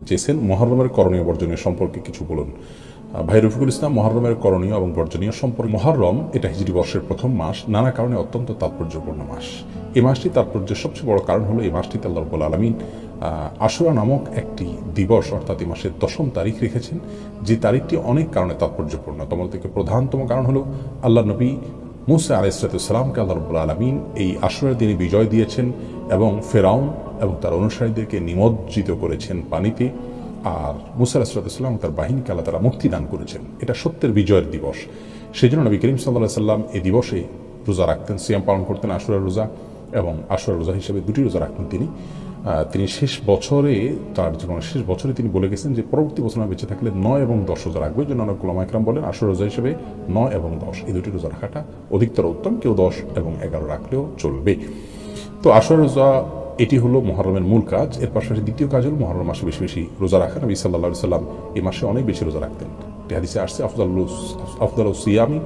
চেয়েছেন মুহররমের করণীয় বর্জনীয় সম্পর্কে কিছু বলুন। ভাই রফিকুল ইসলাম, মুহররমের করণীয় এবং বর্জনীয় সম্পর্কে। মুহররম এটা হিজরি বর্ষের প্রথম মাস, নানা কারণে অত্যন্ত তাৎপর্যপূর্ণ মাস। এই মাসটি তাৎপর্যের সবচেয়ে বড় কারণ হলো এই মাসটিতে আল্লাহ রাব্বুল আলামিন আশুরা নামক একটি দিবস অর্থাৎ এই মাসের 10ম তারিখ রেখেছেন, যে তারিখটি অনেক কারণে তাৎপর্যপূর্ণ। তোমার থেকে প্রধানতম কারণ হলো আল্লাহ নবী মুসা আলাইহিসসালামকে আল্লাহ রাব্বুল আলামিন এই আশুরার দিনে বিজয় দিয়েছেন এবং ফেরাউন এবং তার অনুসারীদেরকে নিমজ্জিত করেছেন পানিতে। আর মুসা আলাইহিসসালাম তার বাহিনীকে আল্লাহ তাআলা মুক্তি দান করেছেন। এটা সত্যের বিজয়ের দিবস। সেই জন্য নবী করিম সাল্লাল্লাহু আলাইহি সাল্লাম এই দিবসে রোজা রাখতেন, সিয়াম পালন করতেন, আশুরার রোজা এবং আশুরার রোজা হিসেবে 2টি রোজা রাখতেন তিনি শেষ বছরে, তার জীবনের শেষ বছরে তিনি বলে গেছেন যে পরবর্তী বছর বেঁচে থাকলে 9 এবং 10 রোজা রাখবে। এই জন্য অনেক উলামা ইকরাম বলেন আশুরা রোজা হিসেবে 9 এবং 10 এই 2টি রোজা রাখাটা অধিকতর উত্তম। কেউ 10 এবং 11 রাখলেও চলবে। তো আশুরা রোজা এটি হলো মুহররমের মূল কাজ। এর পাশাপাশি দ্বিতীয় কাজ হলো মুহররম মাসে বেশি বেশি রোজা রাখা। নবী সাল্লাল্লাহু আলাইহি সাল্লাম এই মাসে অনেক বেশি রোজা রাখতেন। হাদিসে আসছে আফদালুস সিয়ামি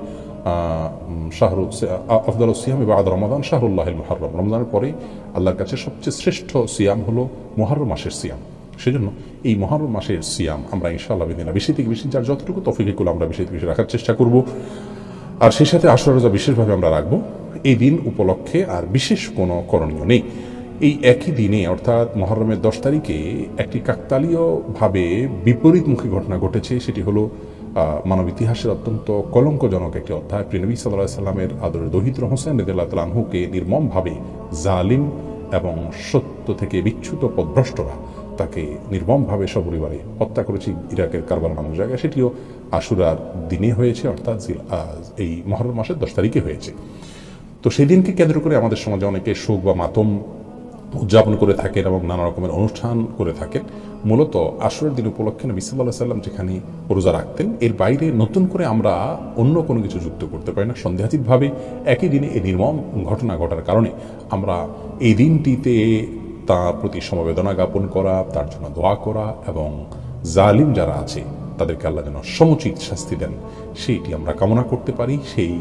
আফদালুস সিয়ামি বা'দ রমাদান শাহরুল্লাহিল মুহররম। রমজানের পরে আল্লাহর কাছে সবচেয়ে শ্রেষ্ঠ সিয়াম হলো মুহররম মাসের সিয়াম। সেজন্য এই মুহররম মাসের সিয়াম আমরা ইনশাআল্লাহ বেশি থেকে বেশি, যার যতটুকু তৌফিক হলো আমরা বেশি থেকে বেশি রাখার চেষ্টা করব। আর সেই সাথে আশুরা রোজা বিশেষভাবে আমরা রাখবো এই দিন উপলক্ষে। আর বিশেষ কোনো করণীয় নেই। এই একই দিনে অর্থাৎ মুহররমের 10 তারিখে একটি কাকতালীয়ভাবে বিপরীতমুখী ঘটনা ঘটেছে। সেটি হলো মানব ইতিহাসের অত্যন্ত কলঙ্কজনক একটি অধ্যায়। প্রিয় নবী সাল্লাল্লাহু আলাইহি সাল্লামের আদরের দৌহিত্র হোসেন রাদিয়াল্লাহু তাআলা আনহুকে নির্মমভাবে জালিম এবং সত্য থেকে বিচ্যুত পথভ্রষ্টরা তাকে নির্মমভাবে সপরিবারে হত্যা করেছে ইরাকের কারবালা নামক জায়গায়। সেটিও আশুরার দিনে হয়েছে, অর্থাৎ এই মুহররম মাসের 10 তারিখে হয়েছে। তো সেই দিনকে কেন্দ্র করে আমাদের সমাজে অনেকে শোক বা মাতম উদযাপন করে থাকেন এবং নানা রকমের অনুষ্ঠান করে থাকেন। মূলত আশুরার দিন উপলক্ষে নবী সাল্লাল্লাহু আলাইহি সাল্লাম যেখানে রোজা রাখতেন, এর বাইরে নতুন করে আমরা অন্য কোনো কিছু যুক্ত করতে পারি না। সন্দেহাতীতভাবে একই দিনে এই নির্মম ঘটনা ঘটার কারণে আমরা এই দিনটিতে তার প্রতি সমবেদনা জ্ঞাপন করা, তার জন্য দোয়া করা এবং জালিম যারা আছে তাদেরকে আল্লাহ যেন সমুচিত শাস্তি দেন সেইটি আমরা কামনা করতে পারি। সেই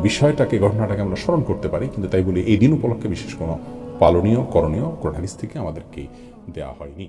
বিষয়টাকে, ঘটনাটাকে আমরা স্মরণ করতে পারি। কিন্তু তাই বলে এই দিন উপলক্ষে বিশেষ কোনো পালনীয় করণীয় কোরআন হাদিস থেকে আমাদেরকে দেওয়া হয়নি।